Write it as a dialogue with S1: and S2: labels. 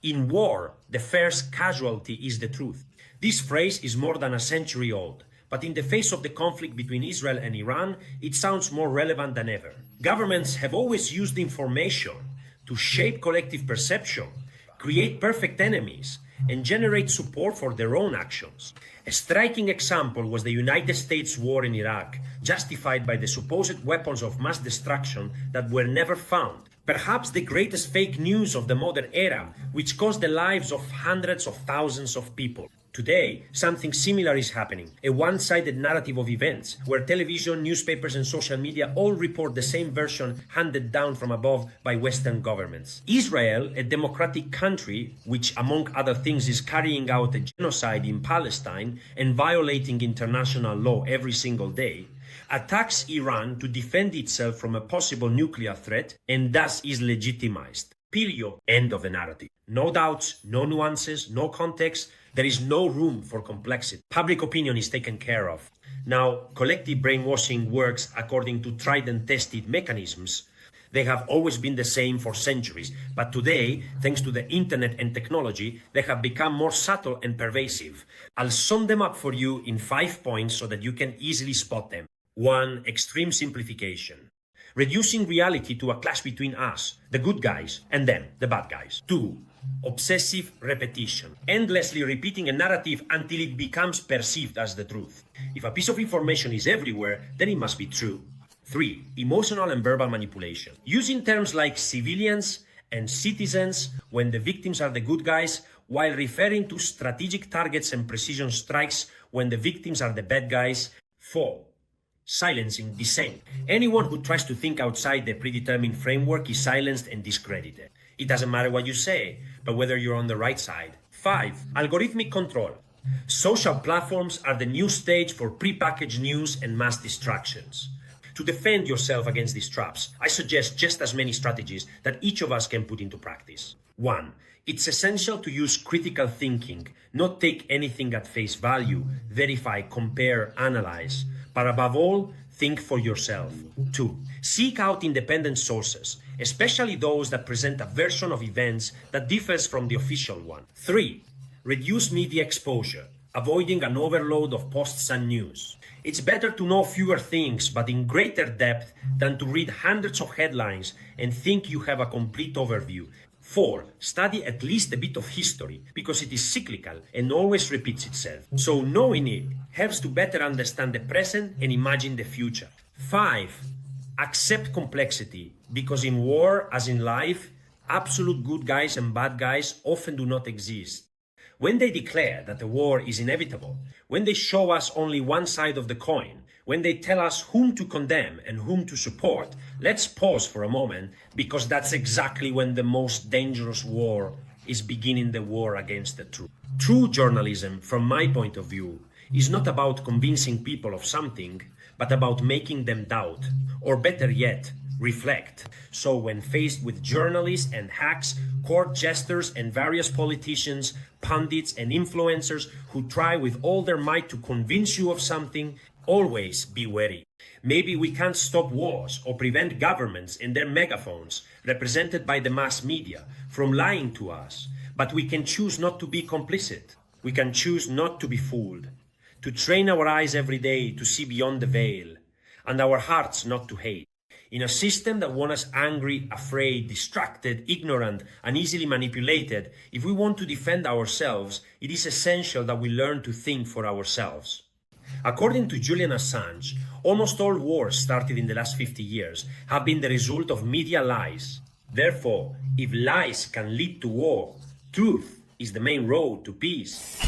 S1: In war, the first casualty is the truth. This phrase is more than a century old, but in the face of the conflict between Israel and Iran, it sounds more relevant than ever. Governments have always used information to shape collective perception, create perfect enemies, and generate support for their own actions. A striking example was the United States war in Iraq, justified by the supposed weapons of mass destruction that were never found. Perhaps the greatest fake news of the modern era, which cost the lives of hundreds of thousands of people. Today, something similar is happening, a one-sided narrative of events, where television, newspapers and social media all report the same version handed down from above by Western governments. Israel, a democratic country, which among other things is carrying out a genocide in Palestine and violating international law every single day, attacks Iran to defend itself from a possible nuclear threat and thus is legitimized. Period. End of the narrative. No doubts, no nuances, no context. There is no room for complexity. Public opinion is taken care of. Now, collective brainwashing works according to tried and tested mechanisms. They have always been the same for centuries, but today, thanks to the internet and technology, they have become more subtle and pervasive. I'll sum them up for you in 5 points so that you can easily spot them. 1. Extreme simplification. Reducing reality to a clash between us, the good guys, and them, the bad guys. 2. Obsessive repetition. Endlessly repeating a narrative until it becomes perceived as the truth. If a piece of information is everywhere, then it must be true. 3. Emotional and verbal manipulation. Using terms like civilians and citizens when the victims are the good guys, while referring to strategic targets and precision strikes when the victims are the bad guys. 4. Silencing dissent. Anyone who tries to think outside the predetermined framework is silenced and discredited. It doesn't matter what you say, but whether you're on the right side. 5. Algorithmic control. Social platforms are the new stage for prepackaged news and mass distractions. To defend yourself against these traps, I suggest just as many strategies that each of us can put into practice. 1. It's essential to use critical thinking, not take anything at face value, verify, compare, analyze, but above all, think for yourself. 2. Seek out independent sources, especially those that present a version of events that differs from the official one. 3. Reduce media exposure, avoiding an overload of posts and news. It's better to know fewer things but in greater depth than to read hundreds of headlines and think you have a complete overview. 4. Study at least a bit of history because it is cyclical and always repeats itself. So knowing it helps to better understand the present and imagine the future. 5. Accept complexity because in war, as in life, absolute good guys and bad guys often do not exist. When they declare that the war is inevitable, when they show us only one side of the coin, when they tell us whom to condemn and whom to support, let's pause for a moment because that's exactly when the most dangerous war is beginning, the war against the truth. True journalism, from my point of view, is not about convincing people of something, but about making them doubt, or better yet, reflect. So when faced with journalists and hacks, court jesters and various politicians, pundits and influencers who try with all their might to convince you of something, always be wary. Maybe we can't stop wars or prevent governments and their megaphones, represented by the mass media, from lying to us, but we can choose not to be complicit. We can choose not to be fooled, to train our eyes every day to see beyond the veil, and our hearts not to hate. In a system that wants us angry, afraid, distracted, ignorant, and easily manipulated, if we want to defend ourselves, it is essential that we learn to think for ourselves. According to Julian Assange, almost all wars started in the last 50 years have been the result of media lies. Therefore, if lies can lead to war, truth is the main road to peace.